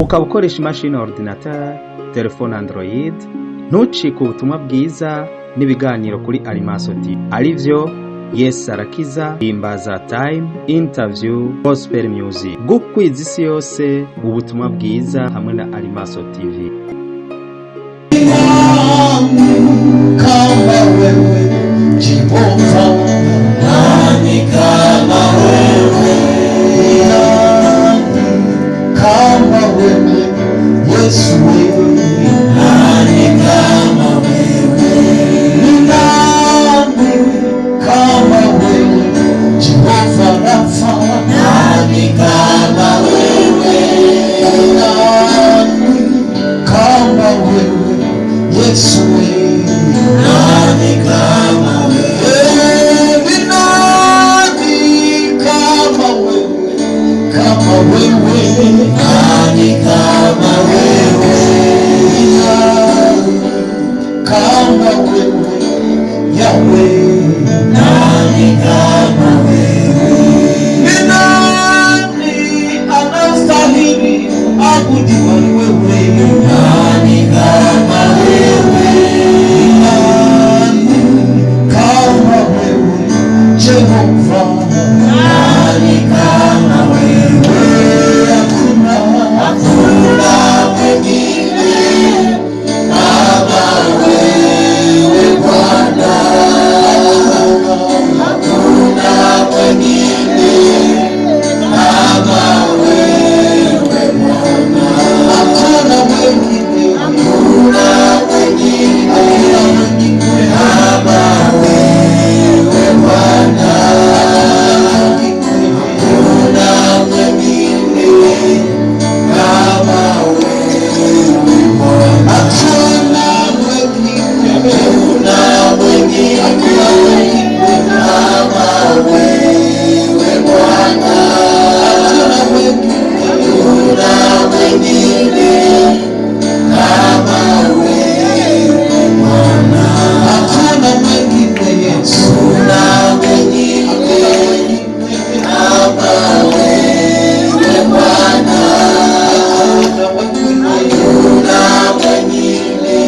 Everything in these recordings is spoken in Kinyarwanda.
ukaba ukoresha imashini ordinateur, telefone Android, ntucike ubutumwa bwiza n'ibiganiro kuri Alimaso TV arivyo Yesu Arakiza, Himbaza Time, Interview, Gospel Music. Gukwiza isi yose ubutumwa bwiza hamwe na Alimaso TV. Kama wewe Jehova, nani kama wewe? Kama wewe Yesu, nani kama wewe? Nani kama wewe Jehova Rafa, nani kama wewe? Nani kama wewe Yesu, nani kama wewe? Nani kama wewe? Kama wewe, nani kama wewe? Kama wewe Yahweh, nani kama wewe? Nani anastahili abudiwa ni wewe? Nani kama wewe? Nani kama wewe Jehova? Nani kama wewe? Hakuna mwingine kama wewe Bwana. Hakuna mwingine kama wewe Bwana. Hakuna mwingine, hakuna mwingine kama wewe Bwana. Hakuna mwingine kama wewe Bwana. Hakuna mwingine, hakuna mwingine kama wewe Bwana. Hakuna mwingine kama wewe Bwana. Hakuna mwingine Yesu, hakuna mwingine kama wewe Bwana. Hakuna mwingine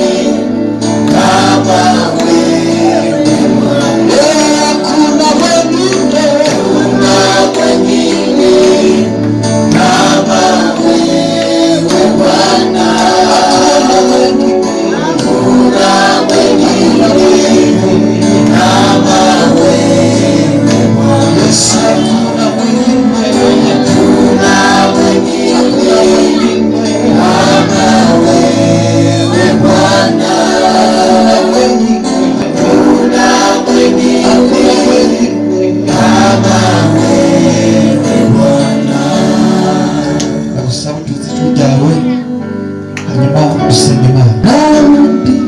kama wewe Bwana. Hakuna mwingine, hakuna mwingine kama wewe Bwana. Hakuna mwingine, hakuna mwingine kama wewe Bwana. Yesu, hakuna mwingine, hakuna mwingine kama wewe Bwana. Hakuna mwingine, hakuna mwingine kama wewe Bwana. Sauti zitujawe hanyuma useme Daudi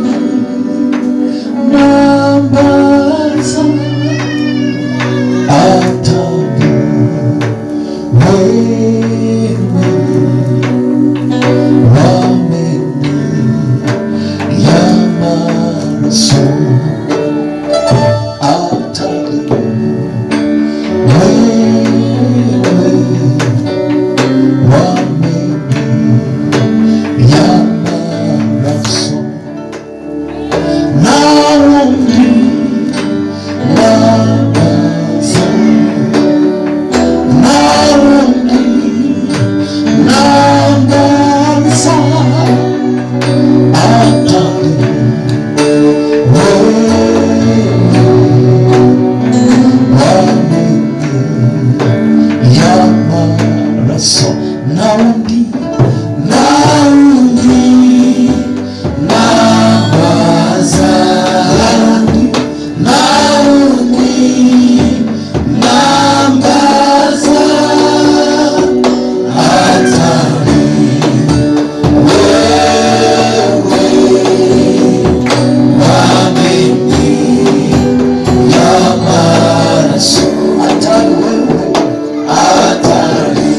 nambaza atabu wewe wameni yamaraso atabu wewe wameni yamaraso naundi nabaza naundi nabaza atali yamaraso naundi nabaza naundi nabaza atali wameni yamaraso atali atali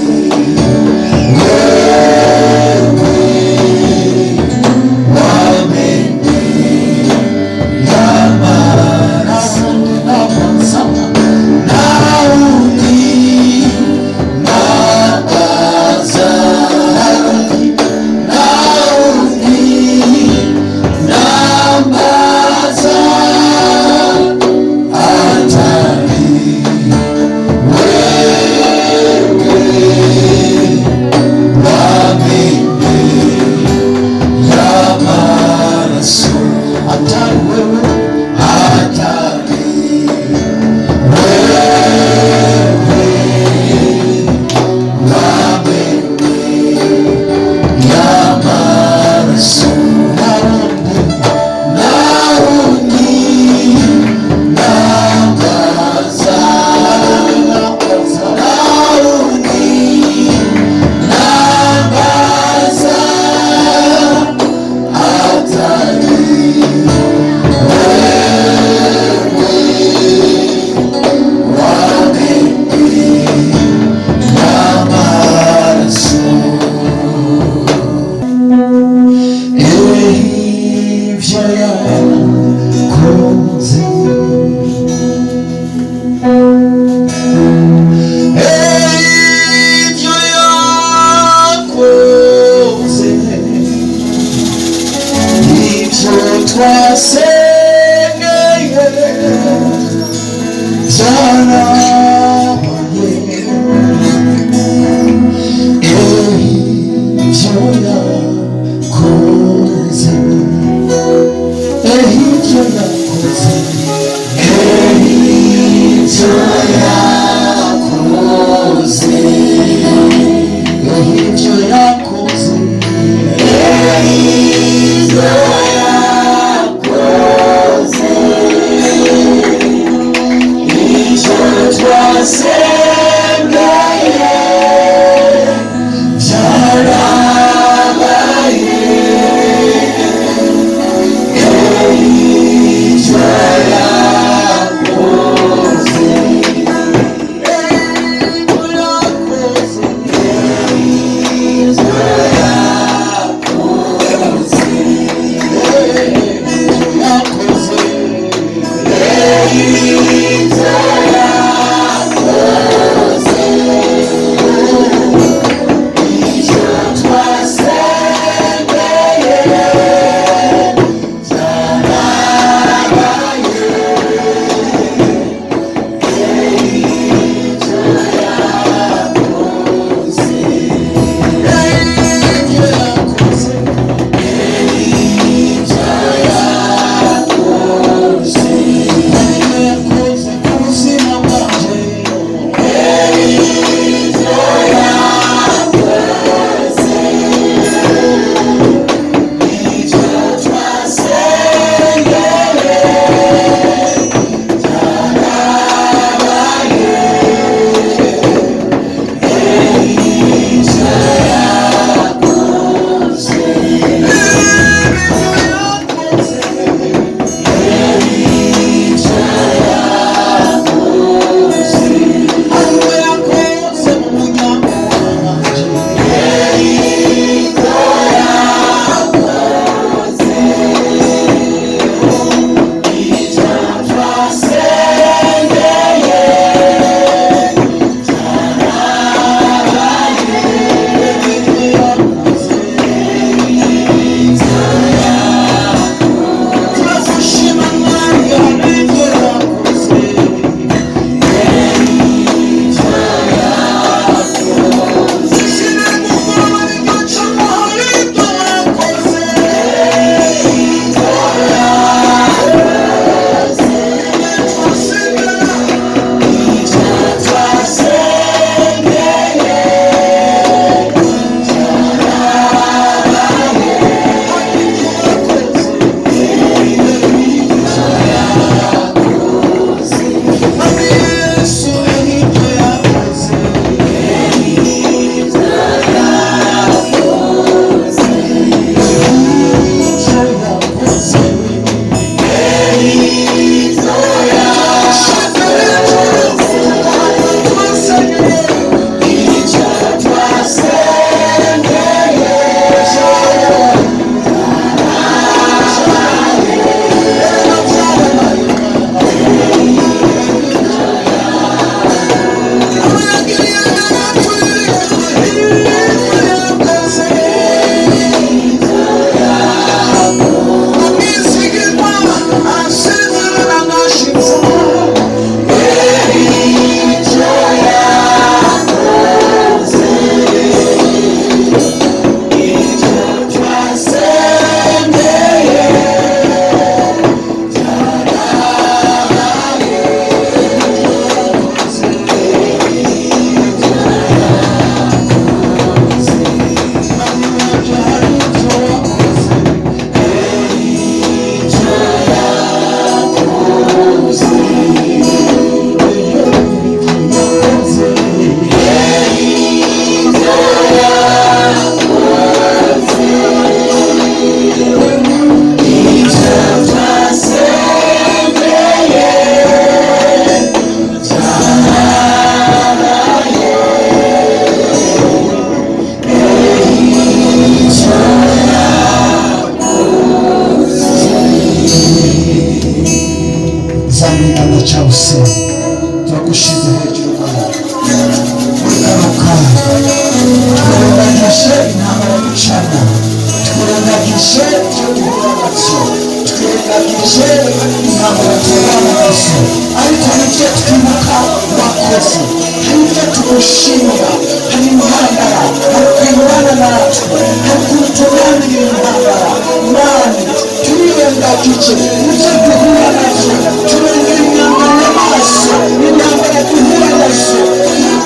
baratungana gusa ariko hari ibyo twibuka wakoze, hari ibyo tugushimira, hari intambara, hari kwibana natwe, hari kuturanira intambara. Mani turiyengagije ibyo duhura nabyo, turengera imyambaro y'amaso, imyambaro duhura nazo,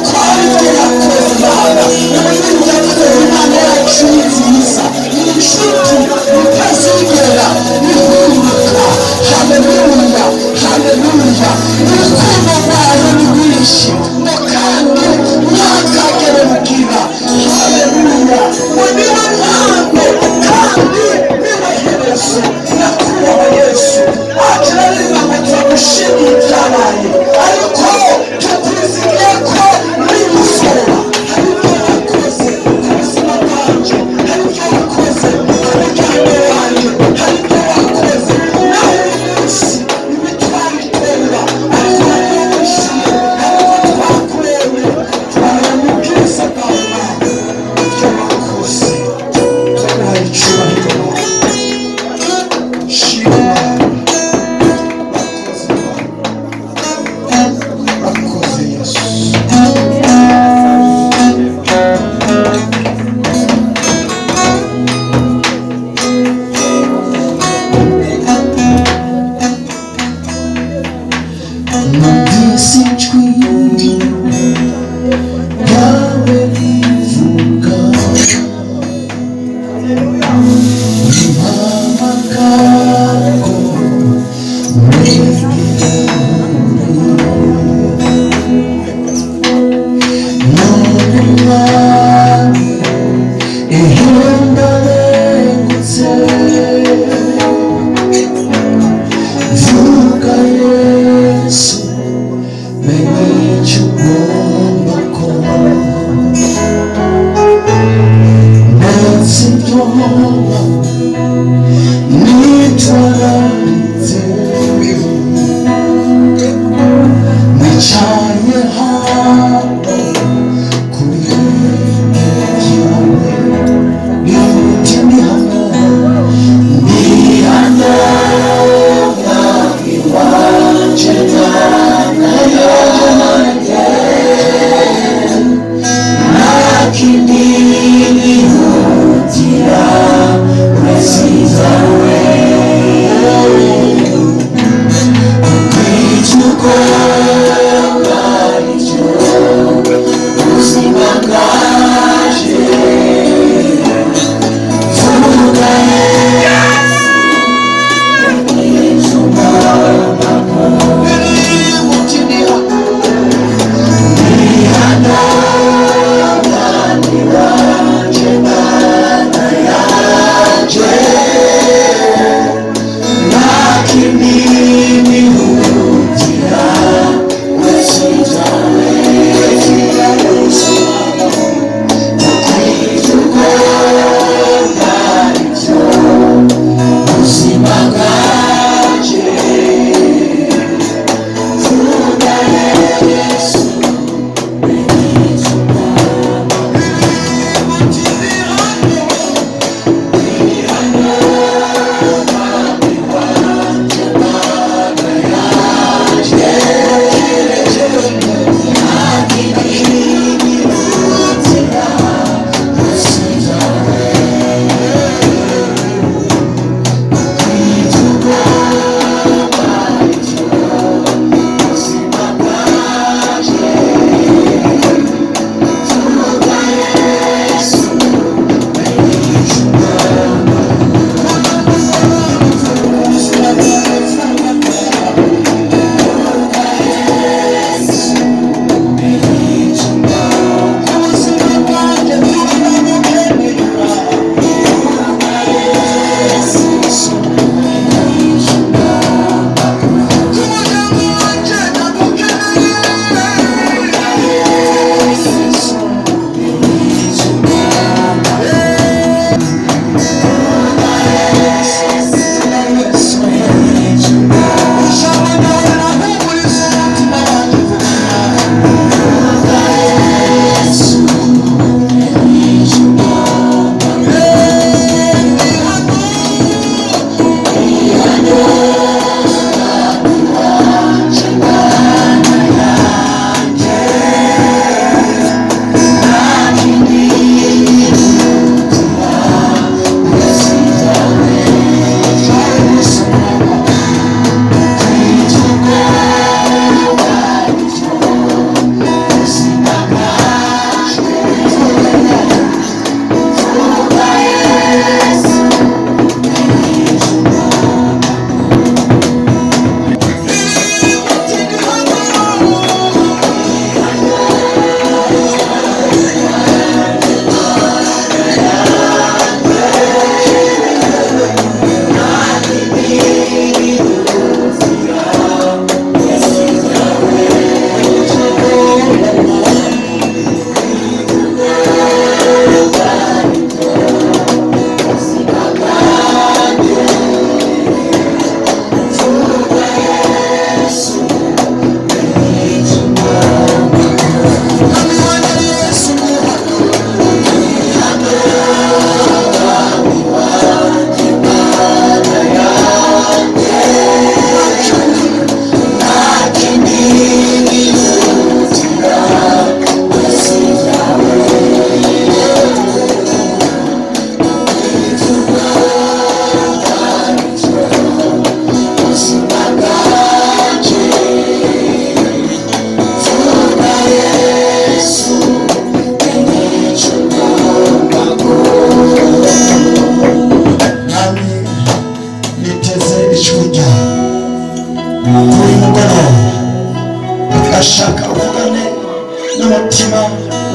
twari turakoze Mana. Ubundi yakoze Imana yacu ni nziza, ni inshuti, itazigera ihinduka. Haleluya, haleluya. Urukundo rwayo ni rwinshi ngo kandi ntakagere rugira. Haleluya, ngo niwe ntango kandi niwe herezo. Nyakubahwa Yesu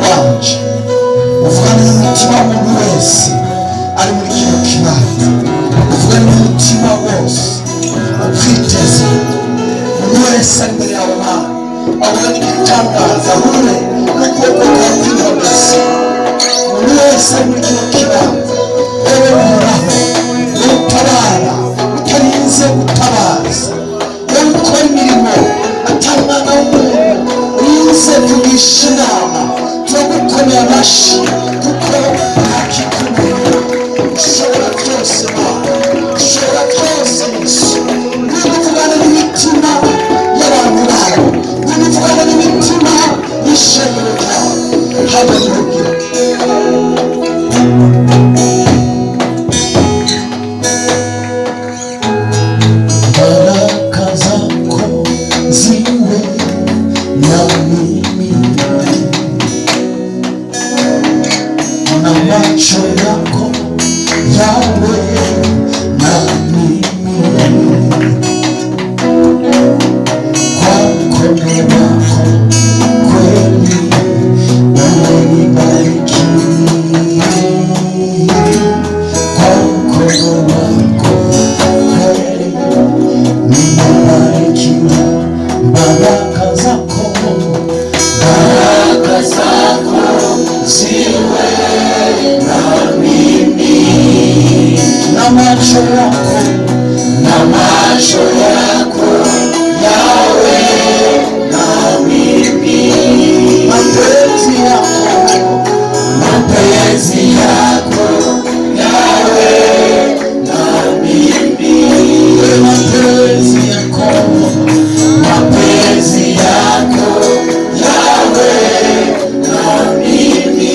wanje, uvugane n'umutima w'umuntu wese ari muri kino kibanza, uvugane n'umutima wose ukwiteze. Umuntu wese ari imbere yawe Mana, ahure n'igitangaza, ahure n'ukuboko kwawe kw'inkomezi. Umuntu wese ari muri kino kibanza, wewe Uhoraho, wowe utabara utarinze gutabaza, wowe ukora imirimo atari umwana w'umuntu urinze kugisha inama, turagukomeye amashyi kuko ntakikunaniye. Ushobora byose Mana, ushobora byose Yesu. Ngwino uvugane n'imitima y'abantu bawe, ngwino uvugane n'imitima y'ishengero ryawe. Haleluya. Baraka zako ziwe na mimi, na macho yako yawe na mimi, kwa mkono wako kweli umenibariki, kwa mkono wako kweli nimebarikiwa. Baraka zako ziwe na mimi, na macho yako yawe na mimi, mapenzi yako yawe na mimi, mapenzi yako yawe na mimi,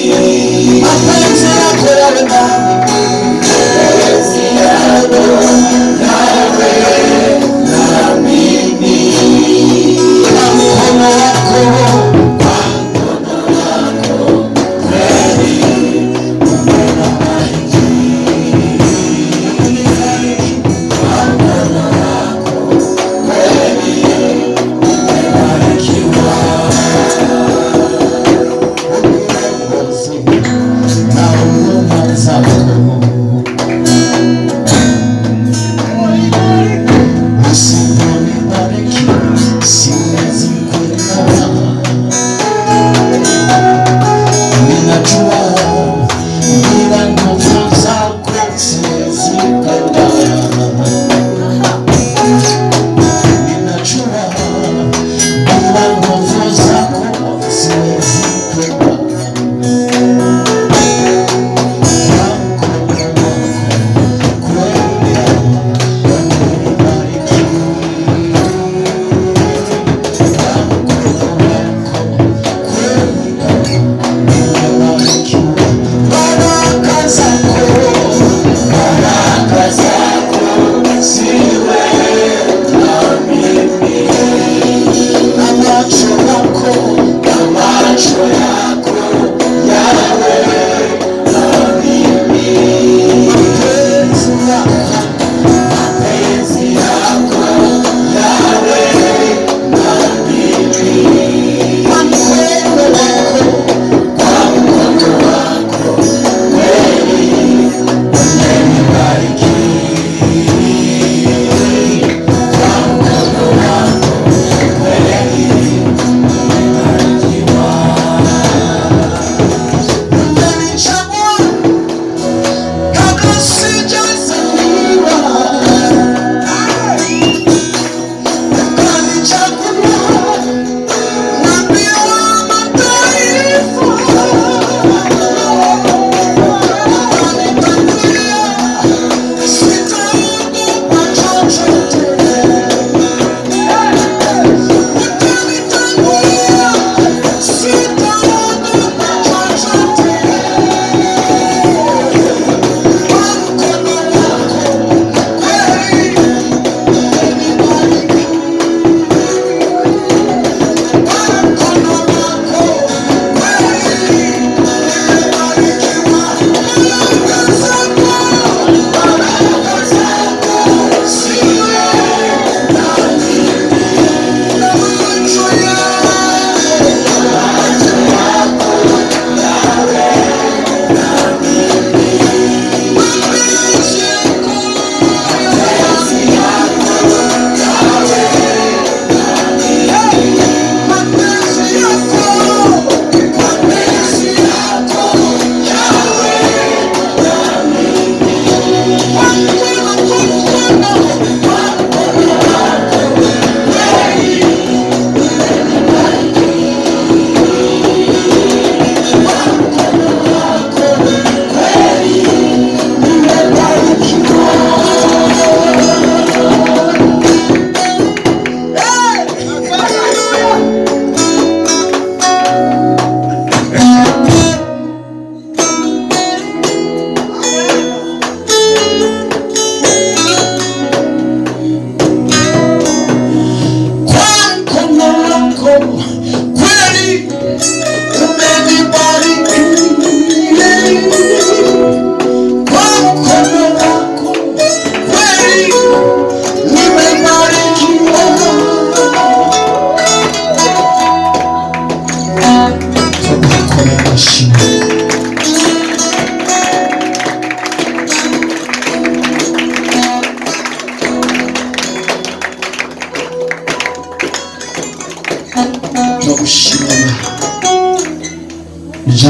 mapenzi yako yawe na mimi, kwa mkono wako kweli umenibariki, kwa mkono wako kweli umebarikiwa. Uongozi na huruma zako usiponibariki siwezi kwenda. Ninajua bila nguvu zako siwezi kwenda. Ninajua bila nguvu zako siwezi kwenda.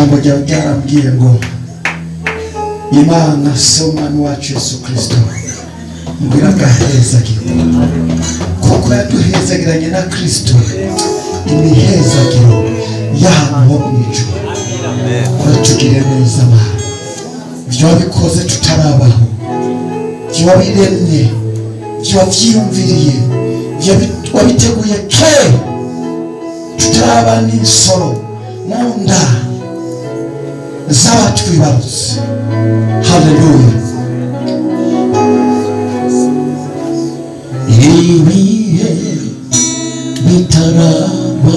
ijambo ryawe ryarambwiye ngo Imana se umwami wacu Yesu Kristo mbwira agahezagiro kuko yaduhezagiranye na Kristo imihezagiro y'ahantu ho mu ijuru. Uratugirire neza Mana, ibyo wabikoze tutarabaho, ibyo wabiremye, ibyo wabyiyumviriye, ibyo wabiteguye kera tutaraba n'insoro mu nda z'abatwibarutse. Haleluya. Ibihe bitarabaho,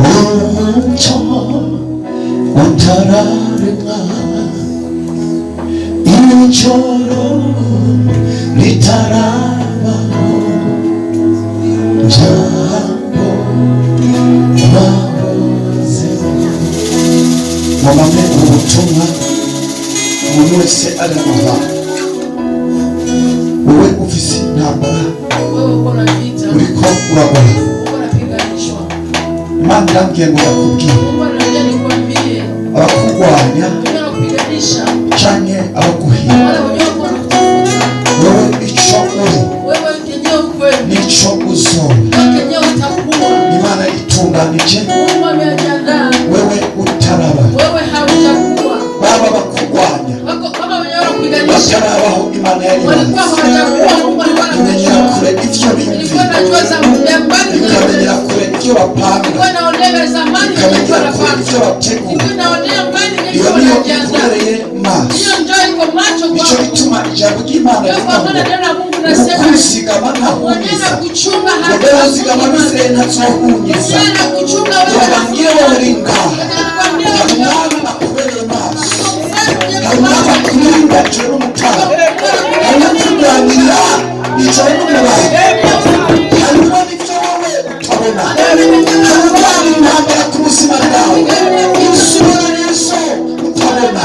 umucyo utararemwa, ijoro ritarabaho, jambo bahoze. Wamame ubutumwa umuntu wese aramuha. Wowe ufise intambara, uriko uragora, Imana irambwiye ngo yakubwiye abakurwanya canke abaguhiga, wowe ico uri nico uzoba. Imana itunganije wewe utaraba, baba bakurwanya batarabaho. Imana imenyera kure ivyo bimvira, ikamenyera kure ivyo bapanga, ikamenyera kure ivyo bategura. Iyo niyo ikubereye maso. Nico gituma ijambo ry'Imana rivuga ngo ukuzigama ntahunyiza, ngo uzigama Abisirayeli ntazohunyiza. Bababwire wowe uri ngaha, hari umwami akubereye maso, hari umwami akurinda ijoro n'umutaga, hari ukurwanirira ijoro n'umubare, hari ubona ivyo wowe utabona, hari ubona intambara ku buzima bwawe, isura n'izo utabona.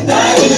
Dai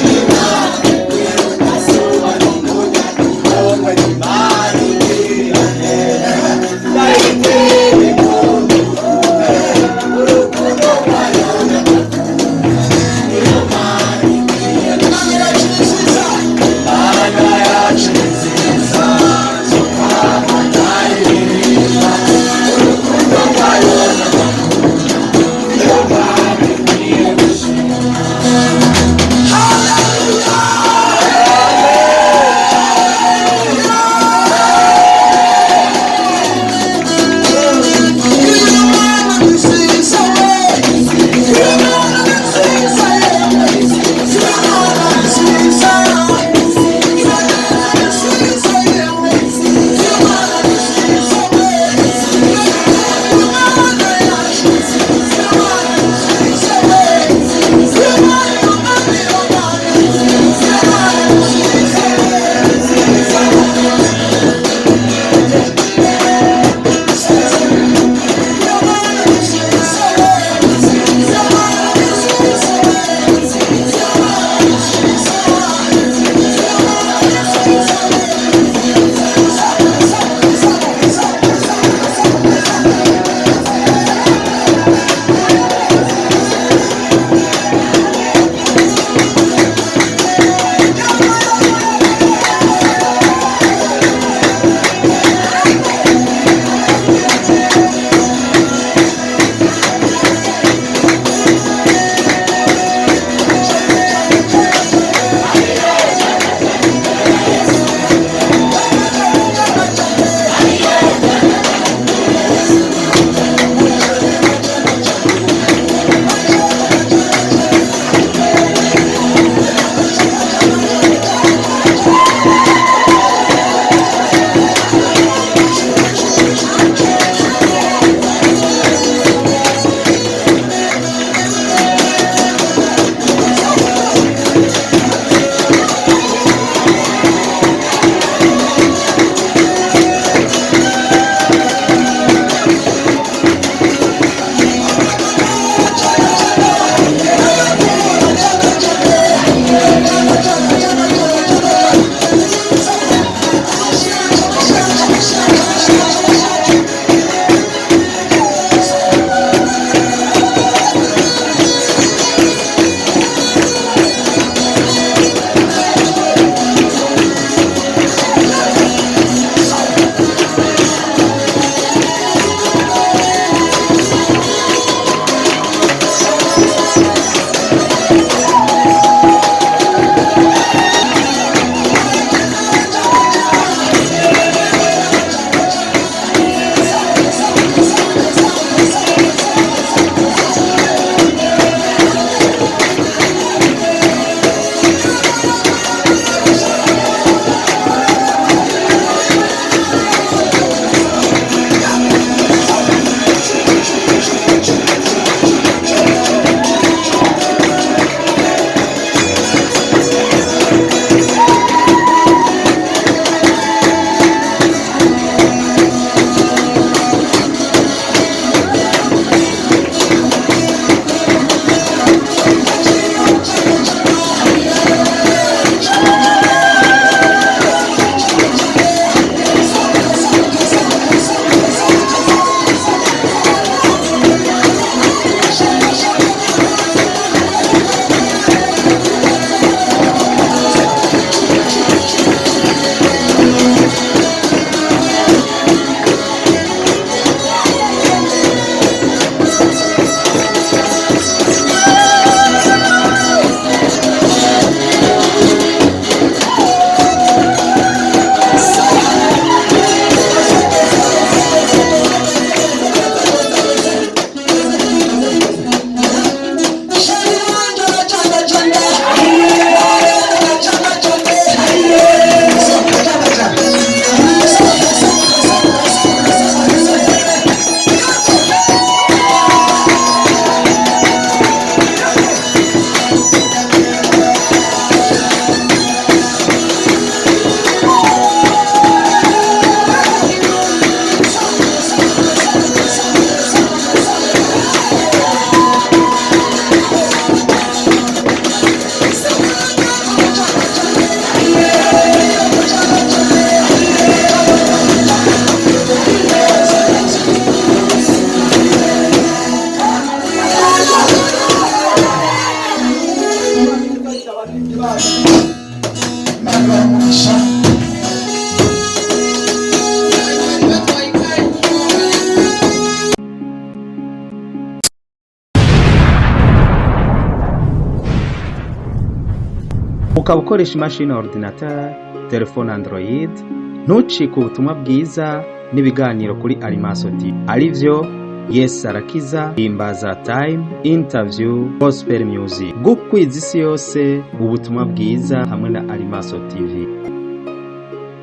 ukaba ukoresha imashini ordinateur, telefone Android, ntucike ubutumwa bwiza n'ibiganiro kuri Arimaso TV arivyo Yesu arakiza, Himbaza Time, Interview, Gospel Music. Gukwiza isi yose ubutumwa bwiza hamwe na Arimaso TV.